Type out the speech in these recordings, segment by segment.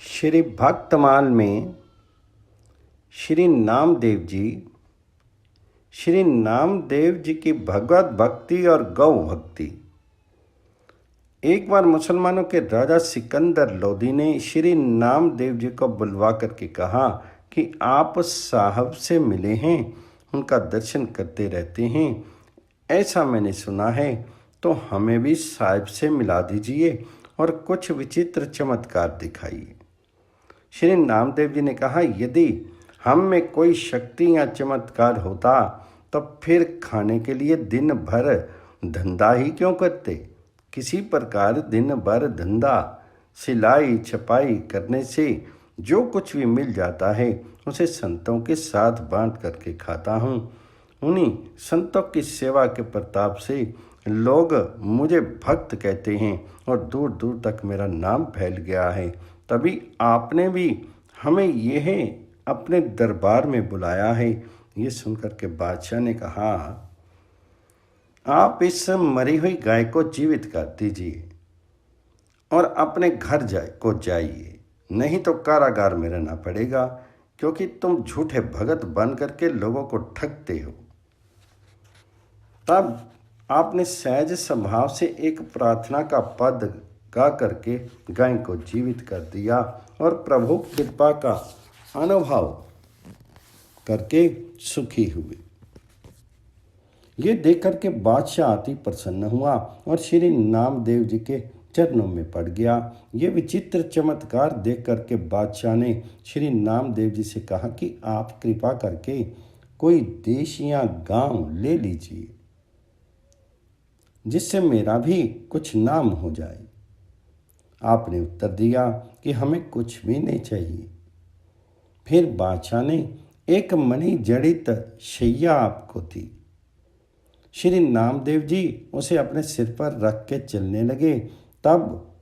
श्री भक्तमाल में श्री नामदेव जी की भगवत भक्ति और गौ भक्ति। एक बार मुसलमानों के राजा सिकंदर लोदी ने श्री नामदेव जी को बुलवा करके कहा कि आप साहब से मिले हैं, उनका दर्शन करते रहते हैं, ऐसा मैंने सुना है, तो हमें भी साहिब से मिला दीजिए और कुछ विचित्र चमत्कार दिखाइए। श्री नामदेव जी ने कहा, यदि हम में कोई शक्ति या चमत्कार होता तो फिर खाने के लिए दिन भर धंधा ही क्यों करते। किसी प्रकार दिन भर धंधा सिलाई छपाई करने से जो कुछ भी मिल जाता है उसे संतों के साथ बांट करके खाता हूँ। उन्हीं संतों की सेवा के प्रताप से लोग मुझे भक्त कहते हैं और दूर दूर तक मेरा नाम फैल गया है। तभी आपने भी हमें यह अपने दरबार में बुलाया है। ये सुनकर के बादशाह ने कहा, आप इस मरी हुई गाय को जीवित कर दीजिए और अपने घर जाइए, नहीं तो कारागार में रहना पड़ेगा, क्योंकि तुम झूठे भगत बन करके लोगों को ठगते हो। तब आपने सहज स्वभाव से एक प्रार्थना का पद गा करके गाय को जीवित कर दिया और प्रभु कृपा का अनुभव करके सुखी हुए। ये देख करके बादशाह अति प्रसन्न हुआ और श्री नामदेव जी के चरणों में पड़ गया। ये विचित्र चमत्कार देख करके बादशाह ने श्री नामदेव जी से कहा कि आप कृपा करके कोई देश या गांव ले लीजिए, जिससे मेरा भी कुछ नाम हो जाए। आपने उत्तर दिया कि हमें कुछ भी नहीं चाहिए। फिर बादशाह ने एक मणि जड़ित शैया आपको दी। श्री नामदेव जी उसे अपने सिर पर रख के चलने लगे। तब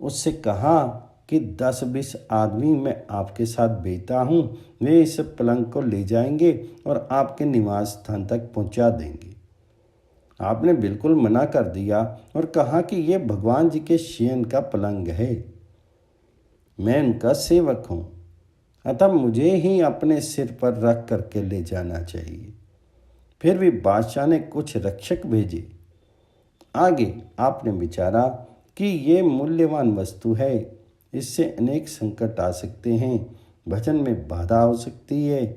उससे कहा कि 10-20 आदमी मैं आपके साथ भेजता हूँ, वे इस पलंग को ले जाएंगे और आपके निवास स्थान तक पहुँचा देंगे। आपने बिल्कुल मना कर दिया और कहा कि यह भगवान जी के शयन का पलंग है, मैं उनका सेवक हूँ, अतः मुझे ही अपने सिर पर रख करके ले जाना चाहिए। फिर भी बादशाह ने कुछ रक्षक भेजे। आगे आपने विचारा कि ये मूल्यवान वस्तु है, इससे अनेक संकट आ सकते हैं, भजन में बाधा हो सकती है।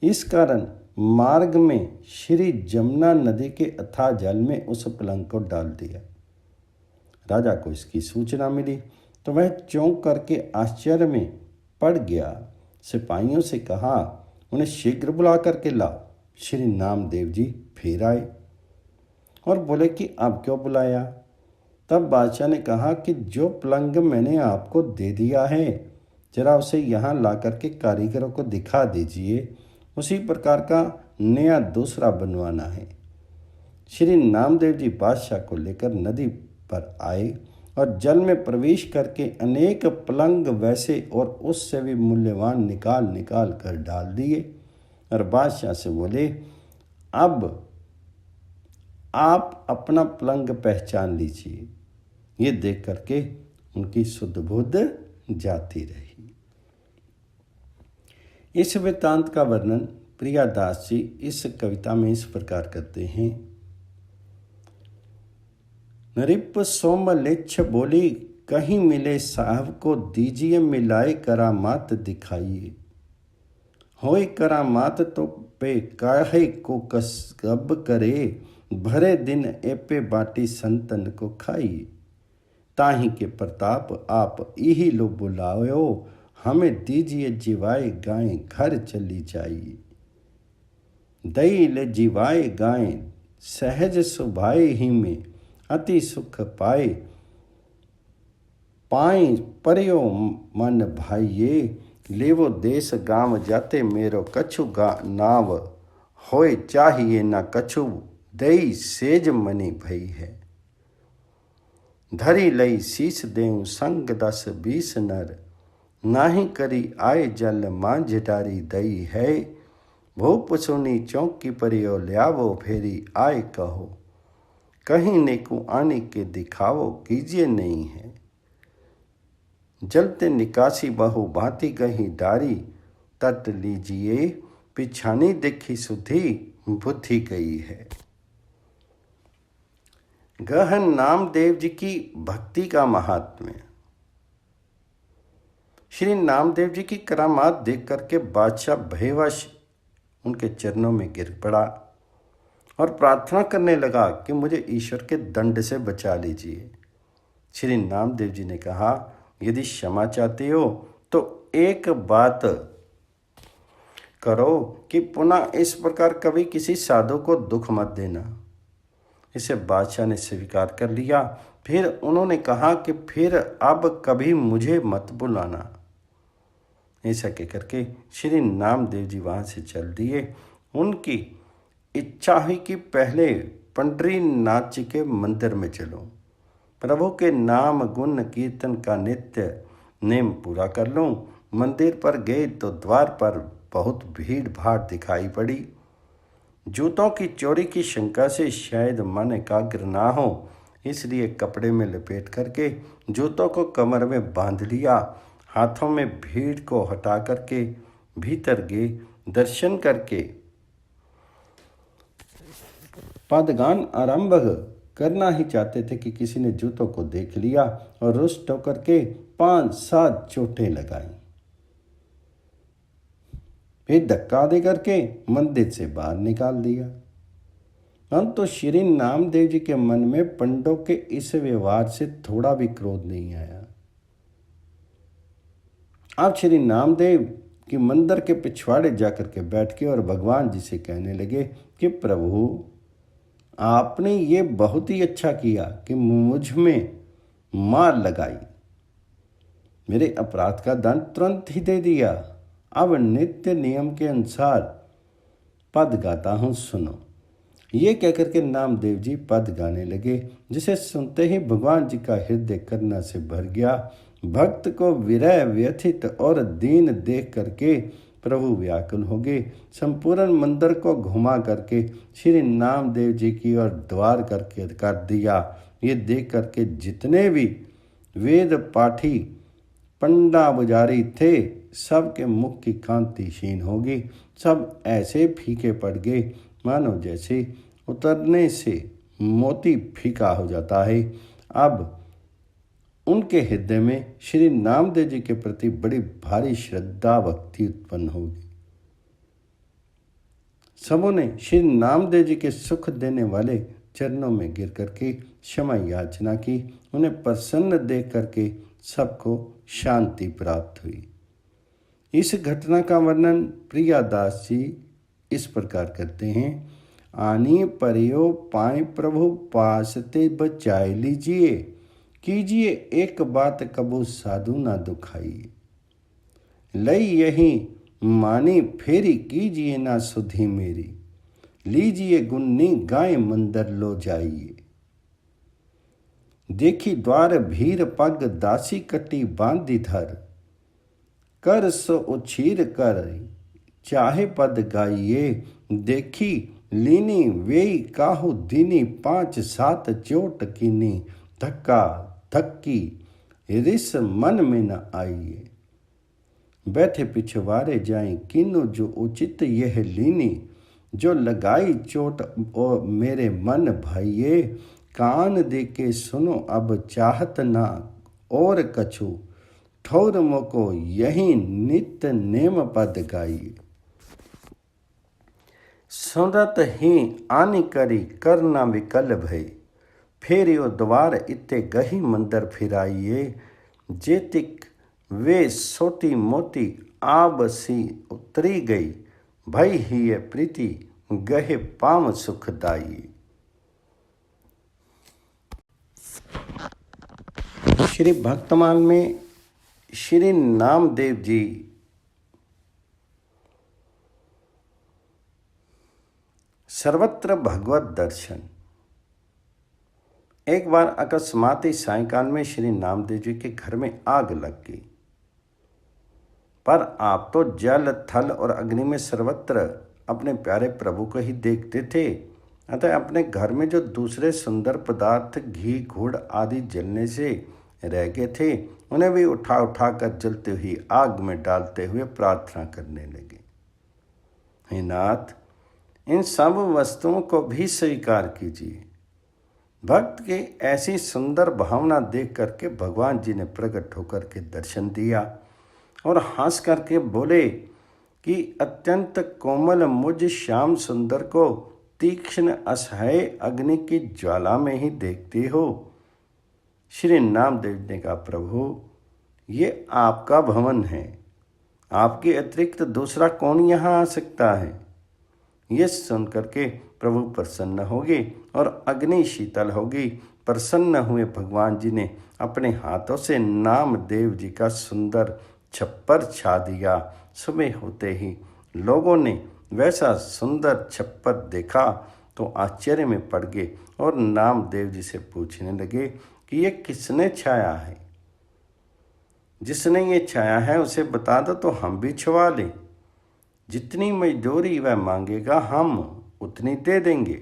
इस कारण मार्ग में श्री जमुना नदी के अथाह जल में उस पलंग को डाल दिया। राजा को इसकी सूचना मिली तो वह चौंक करके आश्चर्य में पड़ गया। सिपाहियों से कहा, उन्हें शीघ्र बुला करके लाओ। श्री नामदेव जी फिर आए और बोले कि अब क्यों बुलाया। तब बादशाह ने कहा कि जो पलंग मैंने आपको दे दिया है, जरा उसे यहाँ ला करके कारीगरों को दिखा दीजिए, उसी प्रकार का नया दूसरा बनवाना है। श्री नामदेव जी बादशाह को लेकर नदी पर आए और जल में प्रवेश करके अनेक पलंग वैसे और उससे भी मूल्यवान निकाल कर डाल दिए और बादशाह से बोले, अब आप अपना पलंग पहचान लीजिए। ये देख करके उनकी शुद्ध बुद्ध जाती रही। इस वृत्तांत का वर्णन प्रियादास जी इस कविता में इस प्रकार करते हैं। नृप सोमलेच्छ बोली, कहीं मिले साहब को दीजिए मिलाए करामात दिखाइए। होए करामात तो पे काहे को कसब करे, भरे दिन एपे बाटी संतन को खाइए। ताही के प्रताप आप इही लो बुलाओ, हमें दीजिए जीवाए गाय घर चली जाइए। दई ले जीवाए गाय सहज सुभाए ही में, अति सुख पाए परयो मन भाइये। लेवो देश गांव जाते मेरो कछु नाव, होए चाहिए न कछु दई सेज मनी भई है। धरी लई शीस देऊ संग 10-20 नर, नाही करी आए जल मांझ डारी दई है। भूप सुनी चौकी परियो ल्यावो फेरी आए कहो, कहीं नेकु आने के दिखावो कीजिए नहीं है। जलते निकासी बहु भांति गही डारी, तट लीजिए पिछानी देखी सुधी बुद्धि गई है। गहन नामदेव जी की भक्ति का महात्म्य। श्री नामदेव जी की करामात देख करके बादशाह भयवश उनके चरणों में गिर पड़ा और प्रार्थना करने लगा कि मुझे ईश्वर के दंड से बचा लीजिए। श्री नामदेव जी ने कहा, यदि क्षमा चाहते हो तो एक बात करो कि पुनः इस प्रकार कभी किसी साधु को दुख मत देना। इसे बादशाह ने स्वीकार कर लिया। फिर उन्होंने कहा कि फिर अब कभी मुझे मत बुलाना। ऐसा कहकर के श्री नामदेव जी वहाँ से चल दिए। उनकी इच्छा हुई कि पहले पंडरीनाथ जी के मंदिर में चलो, प्रभु के नाम गुण कीर्तन का नित्य नेम पूरा कर लूँ। मंदिर पर गए तो द्वार पर बहुत भीड़ भाड़ दिखाई पड़ी। जूतों की चोरी की शंका से शायद मन एकाग्र ना हो, इसलिए कपड़े में लपेट करके जूतों को कमर में बांध लिया। हाथों में भीड़ को हटा करके भीतर गए। दर्शन करके पदगान आरंभ करना ही चाहते थे कि किसी ने जूतों को देख लिया और रुष्ट होकर के 5-7 चोटें लगाई। फिर धक्का दे करके मंदिर से बाहर निकाल दिया। हम तो श्री नामदेव जी के मन में पंडों के इस व्यवहार से थोड़ा भी क्रोध नहीं आया। आप श्री नामदेव की मंदिर के पिछवाड़े जाकर के बैठ के और भगवान जी से कहने लगे कि प्रभु, आपने ये बहुत ही अच्छा किया कि मुझ में मार लगाई, मेरे अपराध का दंड तुरंत ही दे दिया। अब नित्य नियम के अनुसार पद गाता हूँ, सुनो। ये कहकर के नामदेव जी पद गाने लगे, जिसे सुनते ही भगवान जी का हृदय करुणा से भर गया। भक्त को विरह व्यथित और दीन देख करके प्रभु व्याकुल हो गए। संपूर्ण मंदिर को घुमा करके श्री नामदेव जी की ओर द्वार करके कर दिया। ये देख करके जितने भी वेद पाठी पंडा पुजारी थे, सबके मुख की कांति क्षीण हो गई। सब ऐसे फीके पड़ गए मानो जैसे उतरने से मोती फीका हो जाता है। अब उनके हृदय में श्री नामदेव जी के प्रति बड़ी भारी श्रद्धा भक्ति उत्पन्न होगी। सबों ने श्री नामदेव जी के सुख देने वाले चरणों में गिर करके क्षमा याचना की। उन्हें प्रसन्न देख करके सबको शांति प्राप्त हुई। इस घटना का वर्णन प्रियादास जी इस प्रकार करते हैं। आनी परियो पाए प्रभु पासते बचाए लीजिए, कीजिए एक बात कबू साधु ना दुखाइए। लई यही मानी फेरी कीजिए ना सुधी मेरी, लीजिए गुन्नी गाय मंदिर लो जाइए। देखी द्वार भीर पग दासी कटी बांधी धर, कर सो उछीर कर चाहे पद गाइए। देखी लीनी वेई काहू दीनी 5-7 चोट कीनी, धक्का धक्की रिस मन में न आइए। बैठे पिछवारे जाए किन्नु जो उचित यह लीनी, जो लगाई चोट ओ मेरे मन भाइये। कान दे के सुनो अब चाहत ना और कछु, ठौर मोको यही नित्य नेम पद गाइए। सुनत ही आनी करी करना विकल भय, फेरियो द्वार इते गही मंदिर फिराइए। जेतिक वे सोती मोती आब सी उतरी गई, भई ही ये प्रीति गहे पाम सुखदाई। श्री भक्तमाल में श्री नामदेव जी सर्वत्र भगवत दर्शन। एक बार अकस्मात ही सायंकाल में श्री नामदेव जी के घर में आग लग गई, पर आप तो जल थल और अग्नि में सर्वत्र अपने प्यारे प्रभु को ही देखते थे। अतः अपने घर में जो दूसरे सुंदर पदार्थ घी गुड़ आदि जलने से रह गए थे, उन्हें भी उठा उठा कर जलते हुई आग में डालते हुए प्रार्थना करने लगे। हे नाथ, इन सब वस्तुओं को भी स्वीकार कीजिए। भक्त की ऐसी सुंदर भावना देख करके भगवान जी ने प्रकट होकर के दर्शन दिया और हंस करके बोले कि अत्यंत कोमल मुझ श्याम सुंदर को तीक्ष्ण असह्य अग्नि की ज्वाला में ही देखते हो। श्री नामदेव ने कहा, प्रभु ये आपका भवन है, आपके अतिरिक्त दूसरा कौन यहाँ आ सकता है। ये सुन करके प्रभु प्रसन्न होगे और अग्नि शीतल होगी। प्रसन्न हुए भगवान जी ने अपने हाथों से नामदेव जी का सुंदर छप्पर छा दिया। सुबह होते ही लोगों ने वैसा सुंदर छप्पर देखा तो आश्चर्य में पड़ गए और नामदेव जी से पूछने लगे कि ये किसने छाया है। जिसने ये छाया है उसे बता दो तो हम भी छुआ लें। जितनी मजदूरी वह मांगेगा हम उतनी दे देंगे।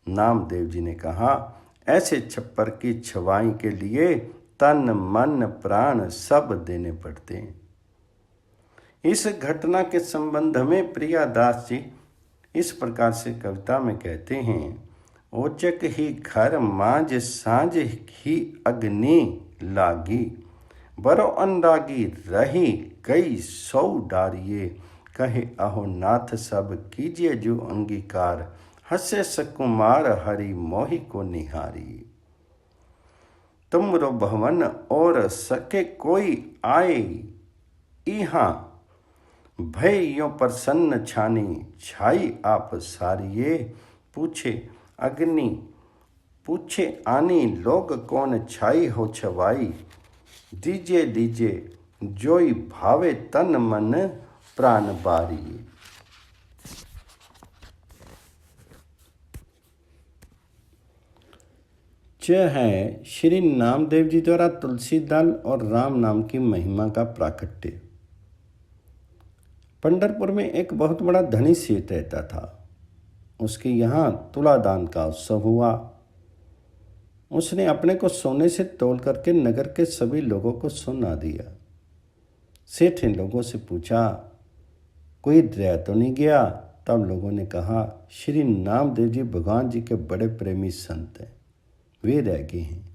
नामदेव जी ने कहा, ऐसे छप्पर की छवाई के लिए तन मन प्राण सब देने पड़ते हैं। इस घटना के संबंध में प्रियादास जी इस प्रकार से कविता में कहते हैं, ओचक ही घर मांझ सांझ ही अग्नि लागी, बरो अनुरागी रही कई सौ डारिये, कहे अहो नाथ सब कीजिए जो अंगीकार, हसे सकुमार हरि मोहि को निहारी। तुमरो भवन और सके कोई आए, इहाँ भय यो प्रसन्न छानी, छाई आप सारिये, पूछे अग्नि पूछे आनी, लोग कौन छाई हो छवाई, दीजिए दीजिए जोई भावे तन मन प्राण बारी। यह है श्री नामदेव जी द्वारा तुलसी दल और राम नाम की महिमा का प्राकट्य। पंढरपुर में एक बहुत बड़ा धनी सेठ रहता था। उसके यहाँ तुलादान का उत्सव हुआ। उसने अपने को सोने से तोल करके नगर के सभी लोगों को सुना दिया। सेठ ने लोगों से पूछा, कोई रह तो नहीं गया। तब लोगों ने कहा, श्री नामदेव जी भगवान जी के बड़े प्रेमी संत हैं, वे रह गए हैं।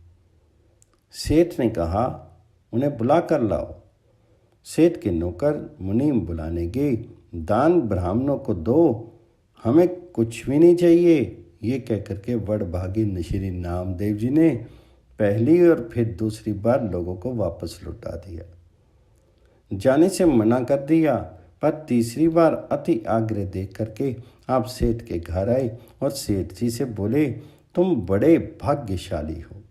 सेठ ने कहा, उन्हें बुला कर लाओ। सेठ के नौकर मुनीम बुलाने गए। दान ब्राह्मणों को दो, हमें कुछ भी नहीं चाहिए, ये कह करके बड़भागी श्री नामदेव जी ने पहली और फिर दूसरी बार लोगों को वापस लौटा दिया। जाने से मना कर दिया, पर तीसरी बार अति आग्रह देख करके आप सेठ के घर आए और सेठ जी से बोले, तुम बड़े भाग्यशाली हो,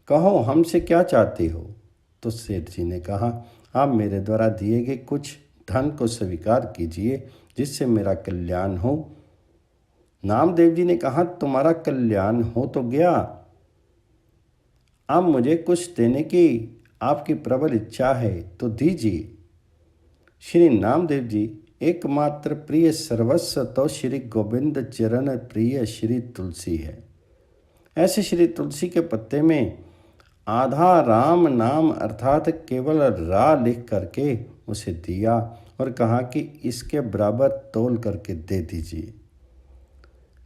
कहो हमसे क्या चाहते हो। तो सेठ जी ने कहा, आप मेरे द्वारा दिए गए कुछ धन को स्वीकार कीजिए जिससे मेरा कल्याण हो। नामदेव जी ने कहा, तुम्हारा कल्याण हो तो गया, अब मुझे कुछ देने की आपकी प्रबल इच्छा है तो दीजिए। श्री नामदेव जी एकमात्र प्रिय सर्वस्व तो श्री गोविंद चरण प्रिय श्री तुलसी है। ऐसे श्री तुलसी के पत्ते में आधा राम नाम अर्थात केवल रा लिख करके उसे दिया और कहा कि इसके बराबर तोल करके दे दीजिए।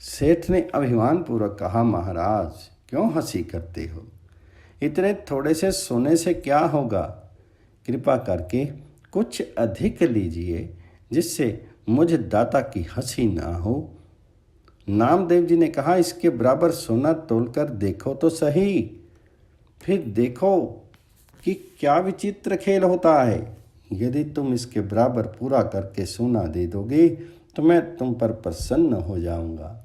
सेठ ने अभिमान पूर्वक कहा, महाराज क्यों हंसी करते हो, इतने थोड़े से सोने से क्या होगा, कृपा करके कुछ अधिक लीजिए जिससे मुझ दाता की हंसी ना हो। नामदेव जी ने कहा, इसके बराबर सोना तोलकर देखो तो सही, फिर देखो कि क्या विचित्र खेल होता है। यदि तुम इसके बराबर पूरा करके सोना दे दोगे तो मैं तुम पर प्रसन्न हो जाऊंगा।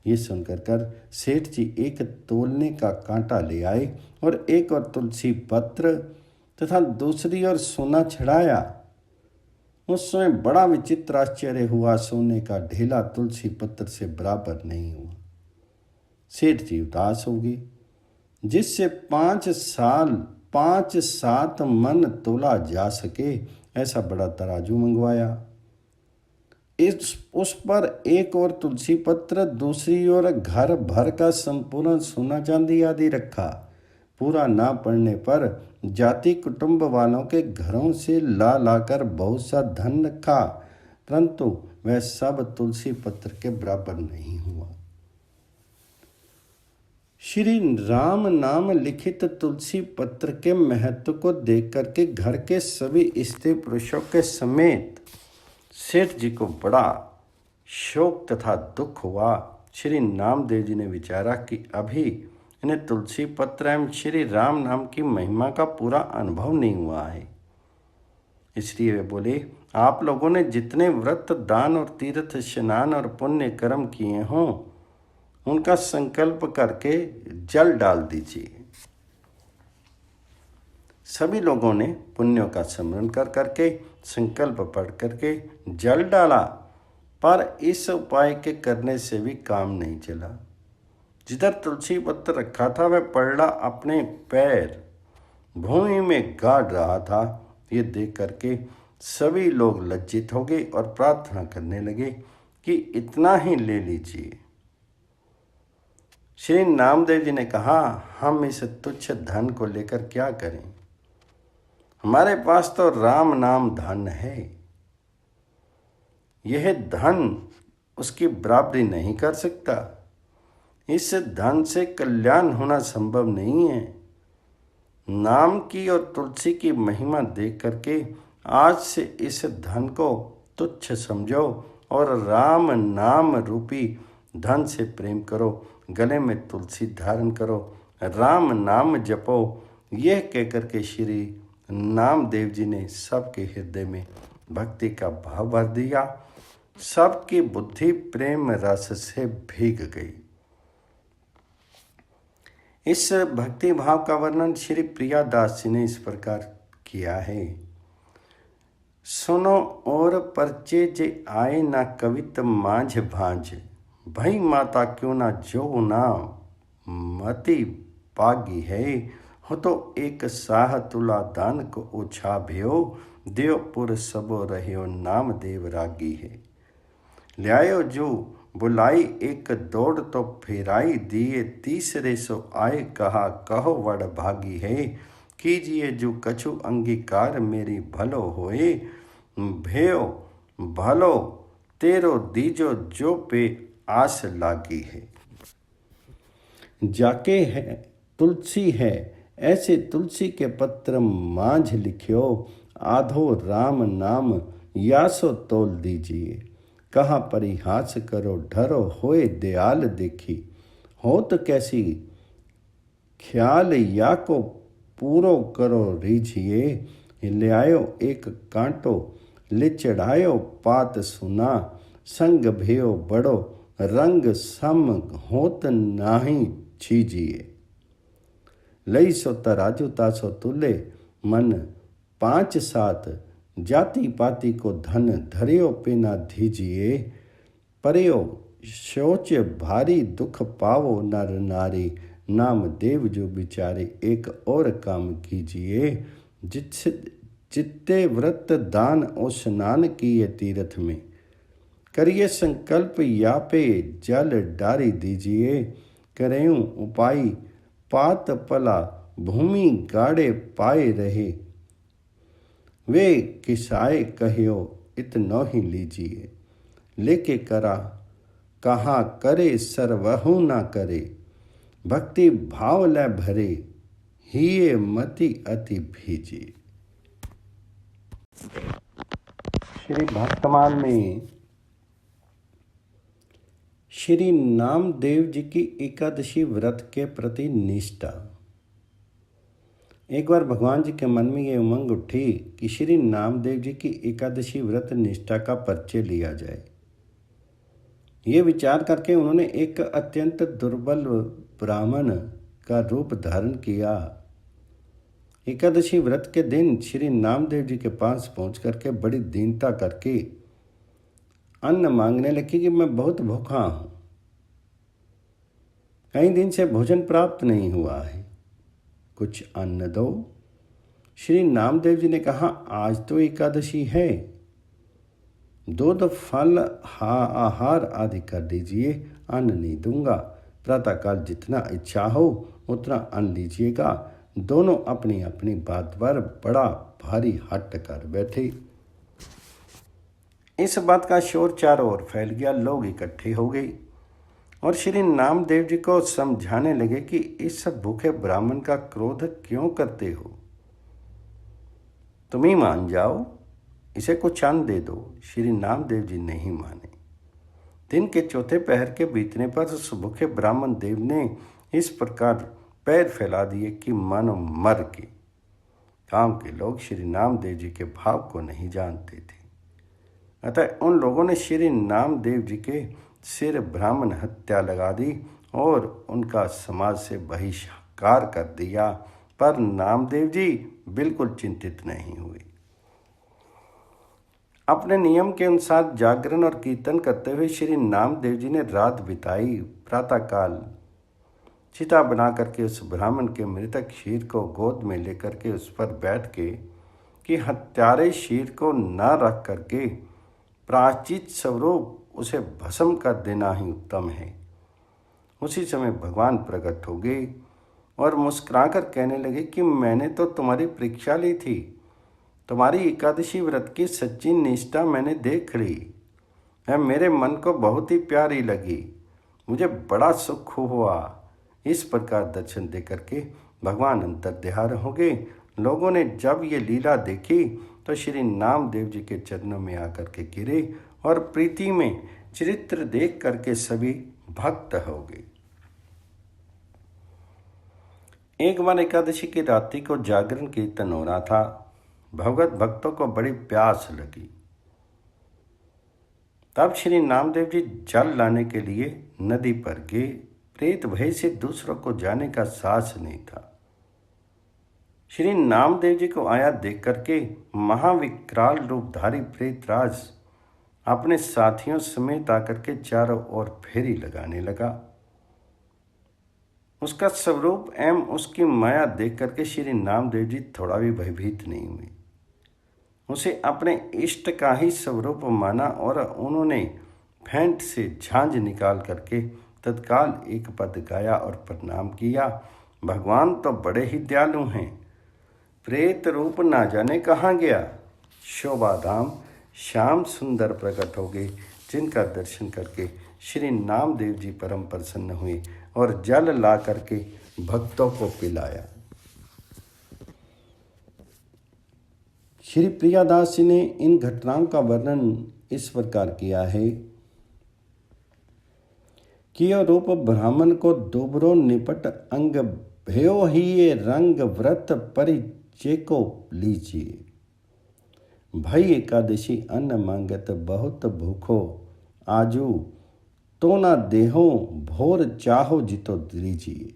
ये सुनकर सेठ जी एक तोलने का कांटा ले आए और एक और तुलसी पत्र तथा दूसरी ओर सोना चढ़ाया। उस समय बड़ा विचित्र आश्चर्य हुआ, सोने का ढेला तुलसी पत्र से बराबर नहीं हुआ। सेठ जी उदास हो गए। जिससे 5 सात मन तोला जा सके ऐसा बड़ा तराजू मंगवाया। उस पर एक और तुलसी पत्र, दूसरी ओर घर भर का संपूर्ण सोना चांदी आदि रखा। पूरा ना पड़ने पर जाति कुटुंब वालों के घरों से ला लाकर बहुत सा धन रखा, परंतु वह सब तुलसी पत्र के बराबर नहीं हुआ। श्री राम नाम लिखित तुलसी पत्र के महत्व को देख करके घर के सभी स्त्री पुरुषों के समेत सेठ जी को बड़ा शोक तथा दुख हुआ। श्री नामदेव जी ने विचारा कि अभी इन्हें तुलसी पत्र एवं श्री राम नाम की महिमा का पूरा अनुभव नहीं हुआ है। इसलिए वे बोले, आप लोगों ने जितने व्रत दान और तीर्थ स्नान और पुण्य कर्म किए हों उनका संकल्प करके जल डाल दीजिए। सभी लोगों ने पुण्यों का स्मरण कर करके संकल्प पढ़ करके जल डाला, पर इस उपाय के करने से भी काम नहीं चला। जिधर तुलसी पत्र रखा था वह पड़ला अपने पैर भूमि में गाड़ रहा था। ये देख करके सभी लोग लज्जित हो गए और प्रार्थना करने लगे कि इतना ही ले लीजिए। श्री नामदेव जी ने कहा, हम इस तुच्छ धन को लेकर क्या करें? हमारे पास तो राम नाम धन है। यह धन उसकी बराबरी नहीं कर सकता। इस धन से कल्याण होना संभव नहीं है। नाम की और तुलसी की महिमा देख करके आज से इस धन को तुच्छ समझो और राम नाम रूपी धन से प्रेम करो, गले में तुलसी धारण करो, राम नाम जपो। यह कहकर के श्री नामदेव जी ने सबके हृदय में भक्ति का भाव भर दिया। सबकी बुद्धि प्रेम रस से भीग गई। इस भक्ति भाव का वर्णन श्री प्रियादास जी ने इस प्रकार किया है। सुनो और परचे जे आए ना कवित माझ भांज, भई माता क्यों ना जो नाम मति पागी है। हो तो एक साह तुला दान को ओछा भयो, देवपुर सबो रहियो नाम देव रागी है। ल्यायो जो बुलाई एक दौड़ तो फेराई दिए, तीसरे सो आए कहा कहो वड़ भागी है। कीजिए जो कछु अंगीकार मेरी भलो होए, भयो भलो तेरो दीजो जो पे आस लागी है। जाके है तुलसी है ऐसे तुलसी के पत्र मांझ लिखियो, आधो राम नाम यासो तोल दीजिए। कहाँ परिहास करो ढरो होए दयाल देखी, होत कैसी ख्याल या को पूरो करो रीझिए। ल्यायो एक कांटो ले चढ़ायो पात सुना, संग भयो बड़ो रंग सम होत नाही छीजिए। लई सो तराजू तासो तुले मन पांच सात, जाति पाति को धन धरियो पे ना दीजिए। परयो सोच भारी दुख पावो नर नारी, नाम देव जो बिचारे एक और काम कीजिए। चित्ते व्रत दान और स्नान किए तीर्थ में, करिए संकल्प यापे जल डारी दीजिए। करें उपाय पात पला भूमि गाड़े पाए रहे, वे किसाए कहियो इतनो ही लीजिए। लेके करा कहाँ करे सर्वहु ना करे, भक्ति भाव ल भरे हिये मति अति भीजी। श्री भक्तमाल में श्री नामदेव जी की एकादशी व्रत के प्रति निष्ठा। एक बार भगवान जी के मन में ये उमंग उठी कि श्री नामदेव जी की एकादशी व्रत निष्ठा का परिचय लिया जाए। ये विचार करके उन्होंने एक अत्यंत दुर्बल ब्राह्मण का रूप धारण किया। एकादशी व्रत के दिन श्री नामदेव जी के पास पहुंच करके बड़ी दीनता करके अन्न मांगने लगी कि मैं बहुत भूखा हूं, कई दिन से भोजन प्राप्त नहीं हुआ है, कुछ अन्न दो। श्री नामदेव जी ने कहा, आज तो एकादशी है, दूध फल आहार आदि कर दीजिए, अन्न नहीं दूंगा। प्रातःकाल जितना इच्छा हो उतना अन्न लीजिएगा। दोनों अपनी अपनी बात पर बड़ा भारी हट कर बैठे। इस बात का शोर चारों ओर फैल गया। लोग इकट्ठे हो गए और श्री नामदेव जी को समझाने लगे कि इस भूखे ब्राह्मण का क्रोध क्यों करते हो। तुम ही मान जाओ, इसे कुछ अन्न दे दो। श्री नामदेव जी नहीं माने। दिन के चौथे पहर के बीतने पर उस भूखे ब्राह्मण देव ने इस प्रकार पैर फैला दिए कि मानो मर के। गांव के लोग श्री नामदेव जी के भाव को नहीं जानते थे, अतः उन लोगों ने श्री नामदेव जी के सिर ब्राह्मण हत्या लगा दी और उनका समाज से बहिष्कार कर दिया। पर नामदेव जी बिल्कुल चिंतित नहीं हुए। अपने नियम के अनुसार जागरण और कीर्तन करते हुए श्री नामदेव जी ने रात बिताई। प्रातःकाल चिता बना करके उस ब्राह्मण के मृतक शीर को गोद में लेकर के उस पर बैठ के कि हत्यारे शीर को न रख करके प्रायश्चित स्वरूप उसे भस्म कर देना ही उत्तम है। उसी समय भगवान प्रकट हो गए और मुस्कुराकर कहने लगे कि मैंने तो तुम्हारी परीक्षा ली थी। तुम्हारी एकादशी व्रत की सच्ची निष्ठा मैंने देख ली है। मेरे मन को बहुत ही प्यारी लगी। मुझे बड़ा सुख हुआ। इस प्रकार दर्शन दे करके भगवान अंतर्ध्यान हो गए। लोगों ने जब ये लीला देखी तो श्री नामदेव जी के चरणों में आकर के गिरे और प्रीति में चरित्र देख करके सभी भक्त हो गए। एक बार एकादशी की रात्रि को जागरण कीर्तन हो रहा था। भगवत भक्तों को बड़ी प्यास लगी। तब श्री नामदेव जी जल लाने के लिए नदी पर गए। प्रेत भय से दूसरों को जाने का साहस नहीं था। श्री नामदेव जी को आया देख करके महाविकराल रूपधारी प्रेतराज अपने साथियों समेत आकर के चारों ओर फेरी लगाने लगा। उसका स्वरूप एवं उसकी माया देख करके श्री नामदेव जी थोड़ा भी भयभीत नहीं हुए। उसे अपने इष्ट का ही स्वरूप माना और उन्होंने फेंट से झांझ निकाल करके तत्काल एक पद गाया और प्रणाम किया। भगवान तो बड़े ही दयालु हैं। प्रेत रूप ना जाने कहाँ गया। शोभा धाम श्याम सुंदर प्रकट हो गए, जिनका दर्शन करके श्री नामदेव जी परम प्रसन्न हुए और जल ला करके भक्तों को पिलाया। श्री प्रियादास जी ने इन घटनाओं का वर्णन इस प्रकार किया है कि यह रूप ब्राह्मण को दुबरो निपट अंग भयो ही ये रंग व्रत परिचय को लीजिए। भई एकादशी अन्न मांगत बहुत भूखो आजू तो ना देहो भोर चाहो जितो दीजिए।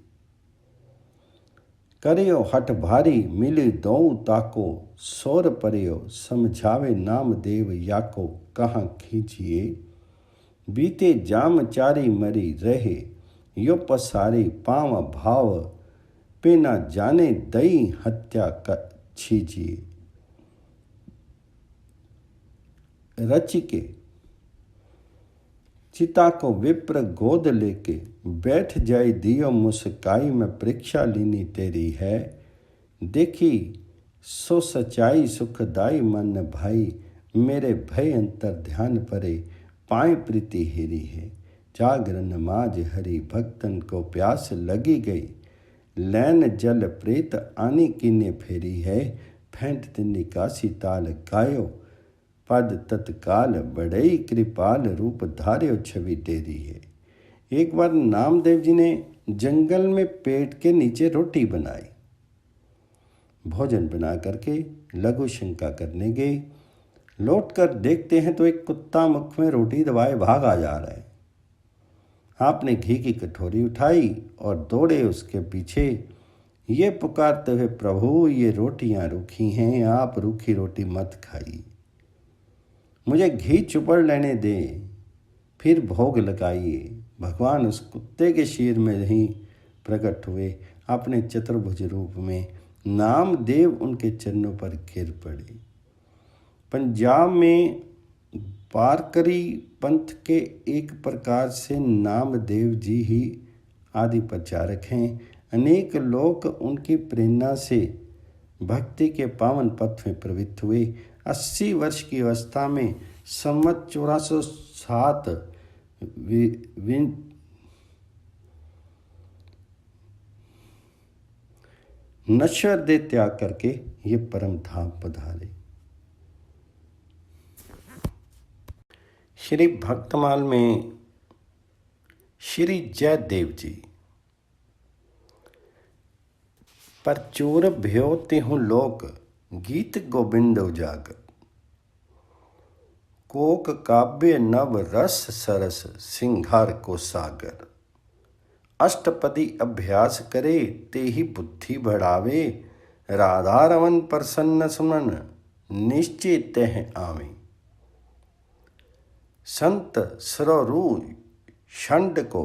करियो हठ भारी मिली दो ताको सोर परियो समझावे नाम देव याको कहाँ खींचिए। बीते जाम चारी मरी रहे यो पसारी पाव भाव पे ना जाने दई हत्या कर छीजिए। रचि के चिता को विप्र गोद लेके बैठ जाए दियो मुस्काई में परीक्षा लीनी तेरी है। देखी सो सच्चाई सुखदाई मन भाई मेरे भय अंतर ध्यान परे पाए प्रीति हेरी है। जागरण माज हरि भक्तन को प्यास लगी गई लैन जल प्रेत आनी किने फेरी है। फेंट तिन्नी काशी ताल गायो पद तत्काल बड़ई कृपाल रूप धार्यो छवि तेरी है। एक बार नामदेव जी ने जंगल में पेट के नीचे रोटी बनाई। भोजन बना करके लघु शंका करने गए। लौट कर देखते हैं तो एक कुत्ता मुख में रोटी दबाए भागा जा रहा है। आपने घी की कटोरी उठाई और दौड़े उसके पीछे, ये पुकारते हुए प्रभु ये रोटियां रूखी हैं, आप रूखी रोटी मत खाइए, मुझे घी चुपड़ लेने दे, फिर भोग लगाइए। भगवान उस कुत्ते के शीर में ही प्रकट हुए। अपने चतुर्भुज रूप में नामदेव उनके चरणों पर गिर पड़े। पंजाब में वारकरी पंथ के एक प्रकार से नामदेव जी ही आदि प्रचारक हैं। अनेक लोग उनकी प्रेरणा से भक्ति के पावन पथ में प्रवृत्त हुए। 80 वर्ष की अवस्था में संवत 1407 नश्वर देह त्याग करके ये परम धाम पधारे। श्री भक्तमाल में श्री जयदेव जी पर चोर भयो तिहु लोक गीत गोविंद उजागर, कोक काव्य नव रस सरस सिंगार को सागर, अष्टपदी अभ्यास करे ते ही बुद्धि बढ़ावे, राधा रमन प्रसन्न सुमन निश्चय तह आवे, संत सरोरु षंड को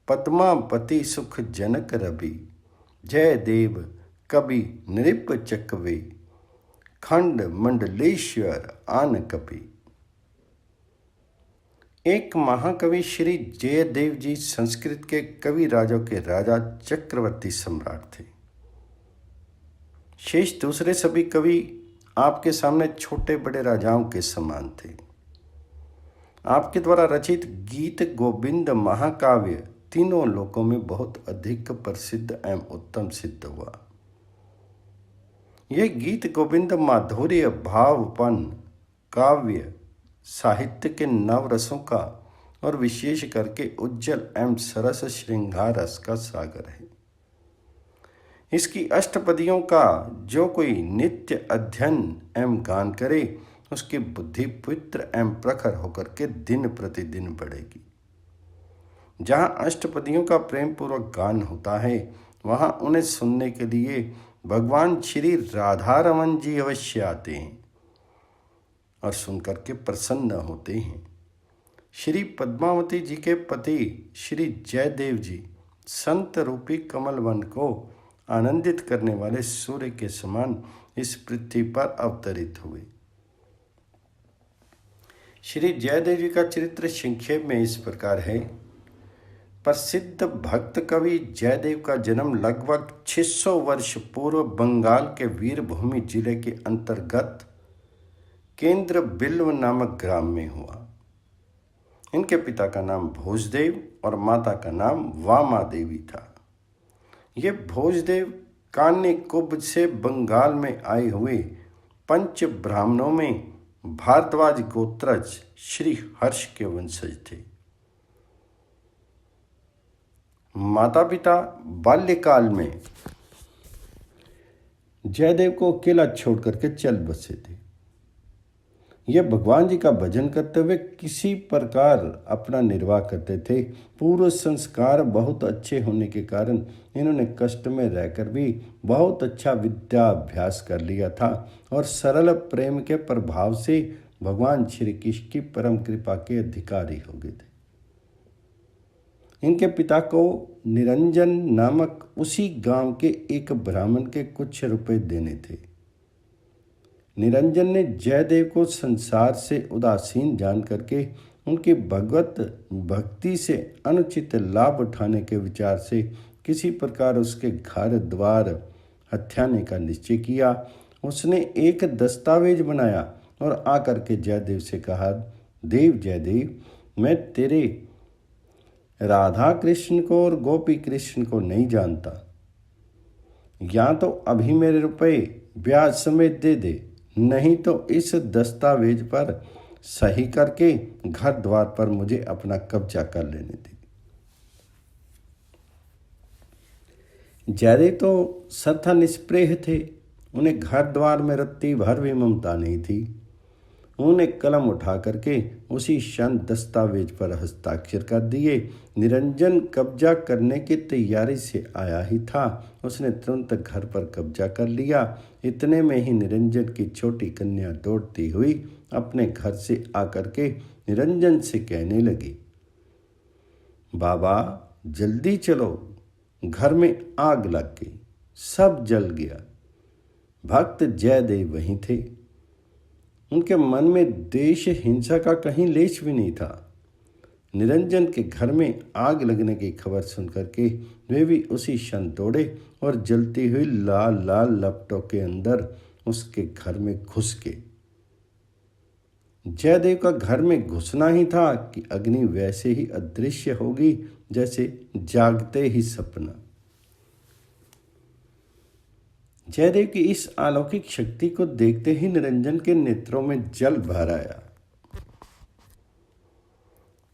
पद्मापति सुख जनक रवि, जय देव कवि नृप चकवे, खंड मंडलेश्वर आन कपि। एक महाकवि श्री जयदेव जी संस्कृत के कवि राजों के राजा चक्रवर्ती सम्राट थे। शेष दूसरे सभी कवि आपके सामने छोटे बड़े राजाओं के समान थे। आपके द्वारा रचित गीत गोविंद महाकाव्य तीनों लोकों में बहुत अधिक प्रसिद्ध एवं उत्तम सिद्ध हुआ। यह गीत गोविंद माधुर्य भावपन काव्य साहित्य के नव रसों का और विशेष करके उज्जवल एवं सरस श्रृंगार रस का सागर है। इसकी अष्टपदियों का जो कोई नित्य अध्ययन एवं गान करे उसकी बुद्धि पवित्र एवं प्रखर होकर के दिन प्रतिदिन बढ़ेगी। जहाँ अष्टपदियों का प्रेम पूर्वक गान होता है वहाँ उन्हें सुनने के लिए भगवान श्री राधा रमन जी अवश्य आते हैं और सुनकर के प्रसन्न होते हैं। श्री पद्मावती जी के पति श्री जयदेव जी संत रूपी कमल वन को आनंदित करने वाले सूर्य के समान इस पृथ्वी पर अवतरित हुए। श्री जयदेव जी का चरित्र संक्षेप में इस प्रकार है। प्रसिद्ध भक्त कवि जयदेव का जन्म लगभग 600 वर्ष पूर्व बंगाल के वीरभूमि जिले के अंतर्गत केंद्र बिल्व नामक ग्राम में हुआ। इनके पिता का नाम भोजदेव और माता का नाम वामा देवी था। ये भोजदेव कान्य कुब्ज से बंगाल में आए हुए पंच ब्राह्मणों में भारद्वाज गोत्रज श्री हर्ष के वंशज थे। माता पिता बाल्यकाल में जयदेव को अकेला छोड़ करके चल बसे थे। ये भगवान जी का भजन करते हुए किसी प्रकार अपना निर्वाह करते थे। पूर्व संस्कार बहुत अच्छे होने के कारण इन्होंने कष्ट में रहकर भी बहुत अच्छा विद्या अभ्यास कर लिया था और सरल प्रेम के प्रभाव से भगवान श्री कृष्ण की परम कृपा के अधिकारी हो गए थे। इनके पिता को निरंजन नामक उसी गांव के एक ब्राह्मण के कुछ रुपए देने थे। निरंजन ने जयदेव को संसार से उदासीन जान करके उनकी भगवत भक्ति से अनुचित लाभ उठाने के विचार से किसी प्रकार उसके घर द्वार हत्याने का निश्चय किया। उसने एक दस्तावेज बनाया और आकर के जयदेव से कहा, देव जयदेव, मैं तेरे राधा कृष्ण को और गोपी कृष्ण को नहीं जानता। या तो अभी मेरे रुपए ब्याज समेत दे दे, नहीं तो इस दस्तावेज पर सही करके घर द्वार पर मुझे अपना कब्जा कर लेने दे। जयदेव तो सर्वथा निष्प्रेह थे। उन्हें घर द्वार में रत्ती भर भी ममता नहीं थी। उन्होंने कलम उठा करके उसी क्षण दस्तावेज पर हस्ताक्षर कर दिए। निरंजन कब्जा करने की तैयारी से आया ही था। उसने तुरंत घर पर कब्जा कर लिया। इतने में ही निरंजन की छोटी कन्या दौड़ती हुई अपने घर से आकर के निरंजन से कहने लगी, बाबा जल्दी चलो, घर में आग लग गई, सब जल गया। भक्त जयदेव वहीं थे। उनके मन में देश हिंसा का कहीं लेश भी नहीं था। निरंजन के घर में आग लगने की खबर सुन करके वे भी उसी क्षण दौड़े और जलती हुई लाल लाल लपटों के अंदर उसके घर में घुस गए। जयदेव का घर में घुसना ही था कि अग्नि वैसे ही अदृश्य होगी जैसे जागते ही सपना। जयदेव की इस अलौकिक शक्ति को देखते ही निरंजन के नेत्रों में जल भर आया।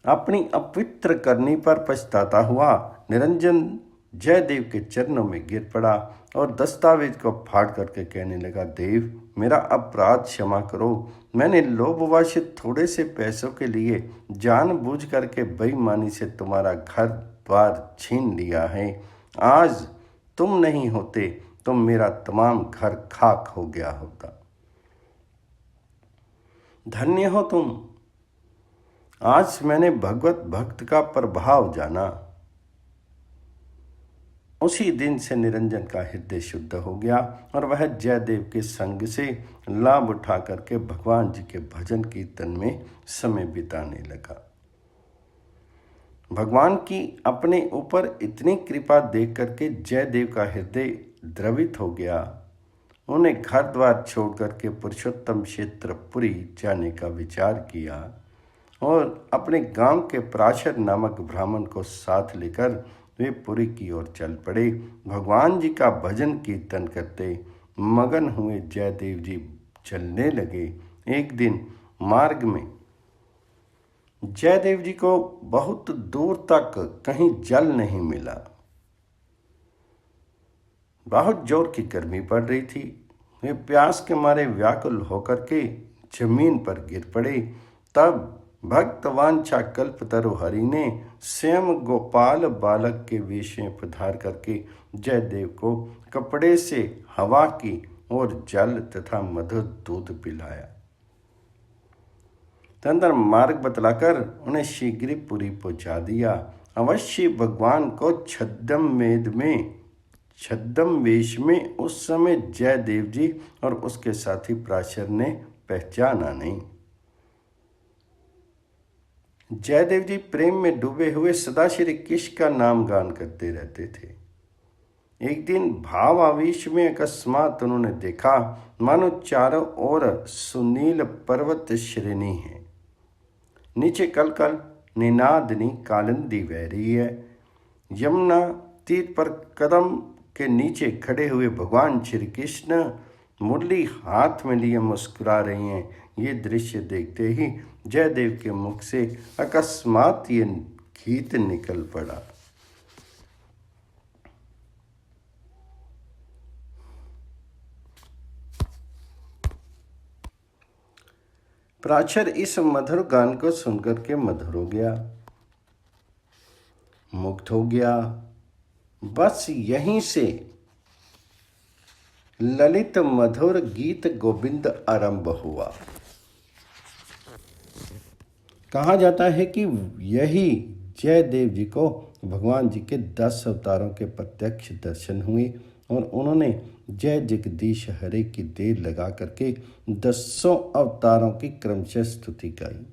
अपनी अपवित्र करनी पर पछताता हुआ निरंजन जयदेव के चरणों में गिर पड़ा और दस्तावेज को फाड़ करके कहने लगा, देव मेरा अपराध क्षमा करो। मैंने लोभवश थोड़े से पैसों के लिए जानबूझ करके बेईमानी से तुम्हारा घर द्वार छीन लिया है। आज तुम नहीं होते तो मेरा तमाम घर खाक हो गया होता। धन्य हो तुम। आज मैंने भगवत भक्त का प्रभाव जाना। उसी दिन से निरंजन का हृदय शुद्ध हो गया और वह जयदेव के संग से लाभ उठा करके भगवान जी के भजन कीर्तन में समय बिताने लगा। भगवान की अपने ऊपर इतनी कृपा देख करके जयदेव का हृदय द्रवित हो गया। उन्हें घर द्वार छोड़ करके पुरुषोत्तम क्षेत्र पुरी जाने का विचार किया और अपने गांव के पराशर नामक ब्राह्मण को साथ लेकर वे पुरी की ओर चल पड़े। भगवान जी का भजन कीर्तन करते मगन हुए जयदेव जी चलने लगे। एक दिन मार्ग में जयदेव जी को बहुत दूर तक कहीं जल नहीं मिला। बहुत जोर की गर्मी पड़ रही थी। वे प्यास के मारे व्याकुल होकर के जमीन पर गिर पड़े। तब भक्त वांछा कल्पतरु हरि ने स्वयं गोपाल बालक के वेश में पधार करके जयदेव को कपड़े से हवा की और जल तथा मधुर दूध पिलाया। तदनंतर मार्ग बतलाकर उन्हें शीघ्र पुरी पहुंचा दिया। अवश्य भगवान को छद्म वेश में उस समय जयदेव जी और उसके साथी पराशर ने पहचाना नहीं। जयदेव जी प्रेम में डूबे हुए सदा श्री कृष्ण का नाम गान करते रहते थे। एक दिन भाव आवेश में अकस्मात उन्होंने देखा मानो चारों ओर सुनील पर्वत श्रेणी है। नीचे कलकल निनादनी कालिंदी बह रही है। यमुना तीर पर कदम के नीचे खड़े हुए भगवान श्री कृष्ण मुरली हाथ में लिए मुस्कुरा रही हैं। ये दृश्य देखते ही जयदेव के मुख से अकस्मात ये गीत निकल पड़ा। पराशर इस मधुर गान को सुनकर के मधुर हो गया, मुग्ध हो गया। बस यहीं से ललित मधुर गीत गोविंद आरंभ हुआ। कहा जाता है कि यही जयदेव जी को भगवान जी के 10 अवतारों के प्रत्यक्ष दर्शन हुए और उन्होंने जय जगदीश हरे की देर लगा करके 10 अवतारों की क्रमशः स्तुति गाई।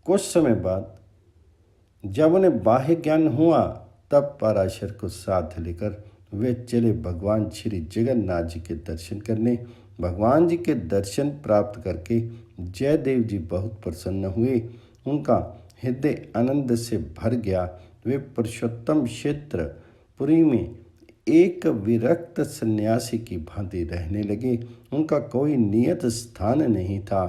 कुछ समय बाद जब उन्हें बाह्य ज्ञान हुआ तब पराशर को साथ लेकर वे चले भगवान श्री जगन्नाथ जी के दर्शन करने। भगवान जी के दर्शन प्राप्त करके जयदेव जी बहुत प्रसन्न हुए। उनका हृदय आनंद से भर गया। वे पुरुषोत्तम क्षेत्र पुरी में एक विरक्त सन्यासी की भांति रहने लगे। उनका कोई नियत स्थान नहीं था।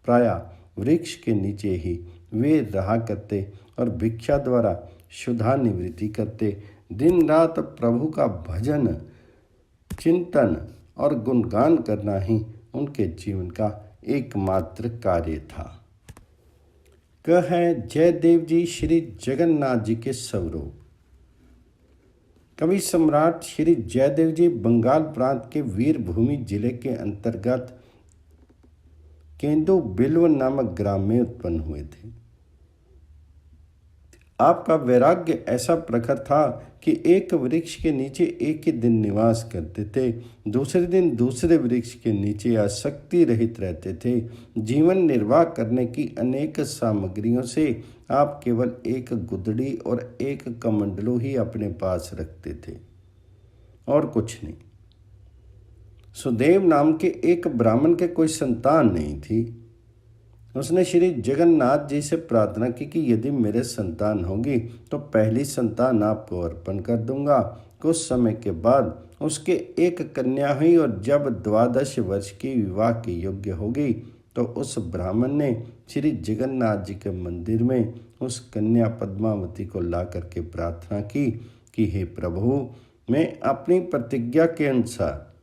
प्रायः वृक्ष के नीचे ही वे रहा करते और भिक्षा द्वारा क्षुधा निवृत्ति करते। दिन रात प्रभु का भजन चिंतन और गुणगान करना ही उनके जीवन का एकमात्र कार्य था। कह है जयदेव जी श्री जगन्नाथ जी के स्वरूप। कवि सम्राट श्री जयदेव जी बंगाल प्रांत के वीरभूमि जिले के अंतर्गत केंदु बिल्व नामक ग्राम में उत्पन्न हुए थे। आपका वैराग्य ऐसा प्रखर था कि एक वृक्ष के नीचे एक ही दिन निवास करते थे, दूसरे दिन दूसरे वृक्ष के नीचे आसक्ति रहित रहते थे। जीवन निर्वाह करने की अनेक सामग्रियों से आप केवल एक गुदड़ी और एक कमंडलू ही अपने पास रखते थे और कुछ नहीं। सुदेव नाम के एक ब्राह्मण के कोई संतान नहीं थी। उसने श्री जगन्नाथ जी से प्रार्थना की कि यदि मेरे संतान होगी तो पहली संतान आपको अर्पण कर दूंगा। कुछ समय के बाद उसके एक कन्या हुई और जब 12 वर्ष की विवाह के योग्य होगी तो उस ब्राह्मण ने श्री जगन्नाथ जी के मंदिर में उस कन्या पद्मावती को ला करके प्रार्थना की कि हे प्रभु, मैं अपनी प्रतिज्ञा के अनुसार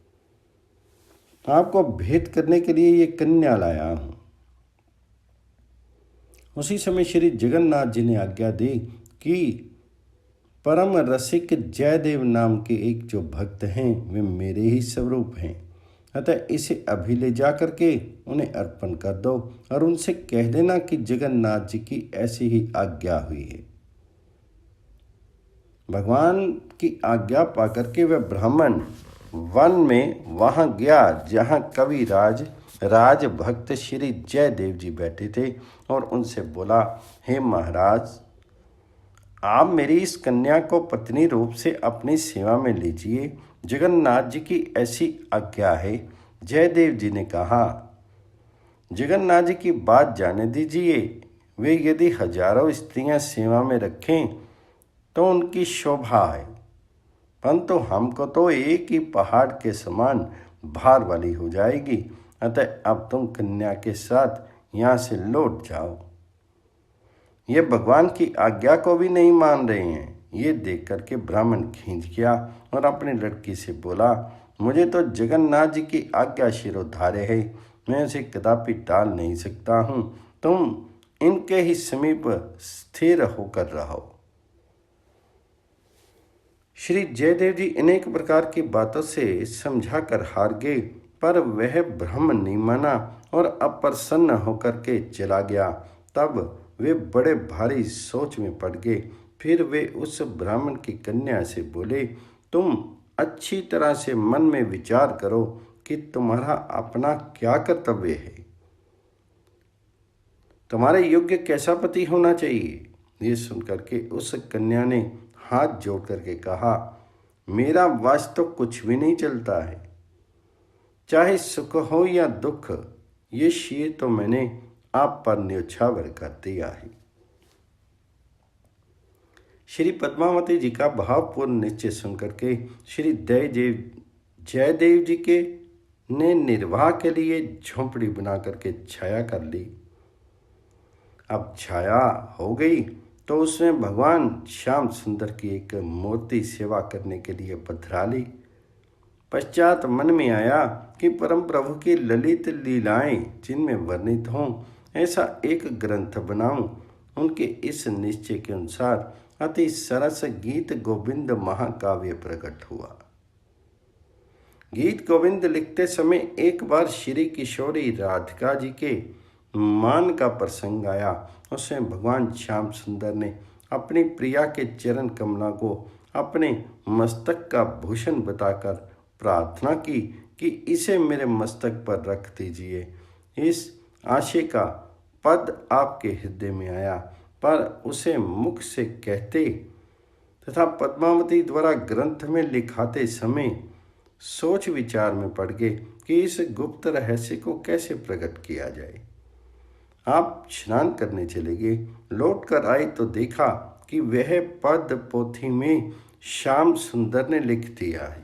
आपको भेंट करने के लिए ये कन्या लाया हूँ। उसी समय श्री जगन्नाथ जी ने आज्ञा दी कि परम रसिक जयदेव नाम के एक जो भक्त हैं वे मेरे ही स्वरूप हैं, अतः इसे अभी ले जा करके उन्हें अर्पण कर दो और उनसे कह देना कि जगन्नाथ जी की ऐसी ही आज्ञा हुई है। भगवान की आज्ञा पाकर के वह ब्राह्मण वन में वहां गया जहां कविराज राजभक्त श्री जयदेव जी बैठे थे और उनसे बोला, हे महाराज, आप मेरी इस कन्या को पत्नी रूप से अपनी सेवा में लीजिए, जगन्नाथ जी की ऐसी आज्ञा है। जयदेव जी ने कहा, जगन्नाथ जी की बात जाने दीजिए, वे यदि हजारों स्त्रियां सेवा में रखें तो उनकी शोभा है, परंतु हमको तो एक ही पहाड़ के समान भार वाली हो जाएगी, अतः अब तुम कन्या के साथ यहाँ से लौट जाओ। ये भगवान की आज्ञा को भी नहीं मान रहे हैं। ये देख करके ब्राह्मण खींच गया और अपनी लड़की से बोला, मुझे तो जगन्नाथ जी की आज्ञा शिरोधार्य है, मैं उसे कदापि टाल नहीं सकता हूँ, तुम इनके ही समीप स्थिर होकर रहो। श्री जयदेव जी अनेक प्रकार की बातों से समझाकर हार गए, पर वह ब्राह्मण नहीं माना और अप्रसन्न होकर के चला गया। तब वे बड़े भारी सोच में पड़ गए। फिर वे उस ब्राह्मण की कन्या से बोले, तुम अच्छी तरह से मन में विचार करो कि तुम्हारा अपना क्या कर्तव्य है, तुम्हारे योग्य कैसा पति होना चाहिए। ये सुनकर के उस कन्या ने हाथ जोड़ करके कहा, मेरा वश तो कुछ भी नहीं चलता है, चाहे सुख हो या दुख, ये शीर तो मैंने आप पर न्योछावर कर दिया है। श्री पद्मावती जी का भावपूर्ण निश्चय सुनकर के श्री जयदेव जी के ने निर्वाह के लिए झोंपड़ी बना करके छाया कर ली। अब छाया हो गई तो उसने भगवान श्याम सुंदर की एक मूर्ति सेवा करने के लिए पधरा ली। पश्चात मन में आया कि परम प्रभु की ललित लीलाएं जिनमें वर्णित हों ऐसा एक ग्रंथ बनाऊं। उनके इस निश्चय के अनुसार अति सरस गीत गोविंद महाकाव्य प्रकट हुआ। गीत गोविंद लिखते समय एक बार श्री किशोरी राधिका जी के मान का प्रसंग आया। उसमें भगवान श्याम सुंदर ने अपनी प्रिया के चरण कमला को अपने मस्तक का भूषण बताकर प्रार्थना की कि इसे मेरे मस्तक पर रख दीजिए। इस आशय का पद आपके हृदय में आया, पर उसे मुख से कहते तथा पद्मावती द्वारा ग्रंथ में लिखाते समय सोच विचार में पड़ गए कि इस गुप्त रहस्य को कैसे प्रकट किया जाए। आप स्नान करने चले गए। लौट कर आए तो देखा कि वह पद पोथी में श्याम सुंदर ने लिख दिया है।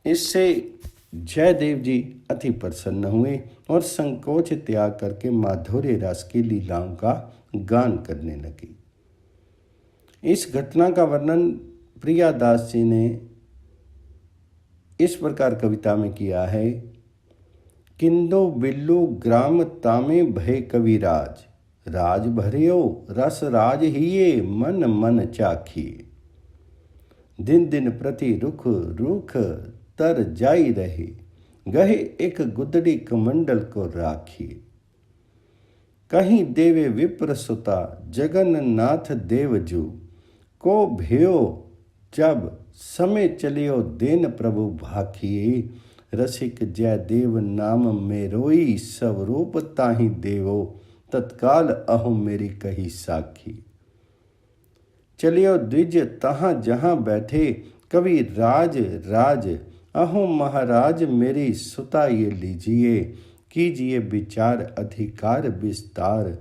इससे जयदेव जी अति प्रसन्न हुए और संकोच त्याग करके माधुर्य रस की लीलाओं का गान करने लगे। इस घटना का वर्णन प्रियादास जी ने इस प्रकार कविता में किया है, किंदो बिल्लू ग्राम तामे भय कविराज, राज भरियो रस राज हिये मन मन चाखिए। दिन दिन प्रति रुख रुख तर जाई रहे, गहे एक गुदड़ी कमंडल को राखिए। कहीं देवे विप्र सुता जगन्नाथ देवजू। को भयो जब समय चलियो देन प्रभु भाखिए। रसिक जय देव नाम में रोई सब रूप ताहि देवो। तत्काल अहो मेरी कही साखी। चलियो द्विज तहाँ जहाँ बैठे कवि राज राज। अहो महाराज मेरी सुता ये लीजिए। कीजिए विचार अधिकार विस्तार।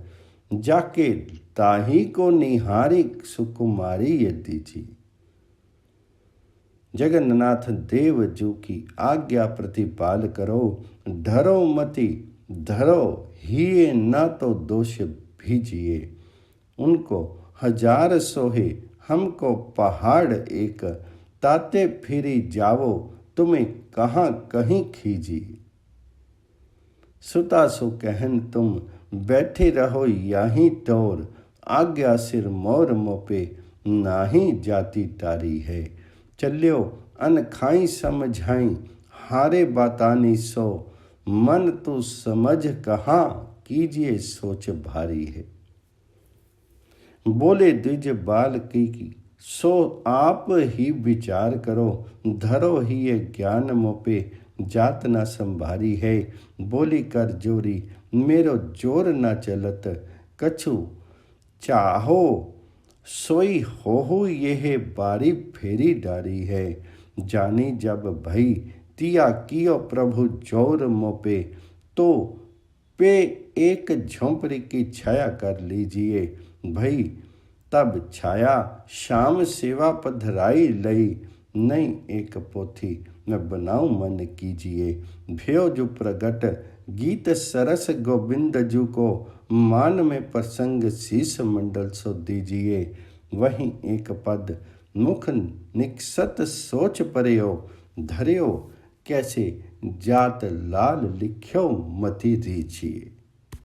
जाके ताही को निहारी सुकुमारी ये दीजिए। जगन्नाथ देव जू की आज्ञा प्रतिपाल करो। धरो मति धरो हिये न तो दोष भीजिए। उनको हजार सोहे हमको पहाड़ एक। ताते फिरी जावो तुम्हें कहाँ कहीं खीजिए। सुता सो कहन तुम बैठे रहो यहीं टोर। आज्ञा सिर मोर मोपे नाही जाती टारी है। चलियो अन खाई समझाई हारे बातानी सो। मन तू समझ कहाँ कीजिए सोच भारी है। बोले द्विज बाल की सो आप ही विचार करो। धरो ही ये ज्ञान मोपे जात न संभारी है। बोली कर जोरी मेरो जोर न चलत। कछु चाहो सोई हो ये बारी फेरी डारी है। जानी जब भई तिया कियो प्रभु जोर मोपे। तो पे एक झोंपड़ी की छाया कर लीजिए। भई तब छाया शाम सेवा पधराई लई। नई एक पोथी मैं बनाऊं मन कीजिए। भयो जो प्रगट गीत सरस गोविंद जू को। मान में प्रसंग शीश मंडल सो दीजिए। वहीं एक पद मुख निकसत सोच परयो। धर्यो कैसे जात लाल लिख्यो मति दीजिए।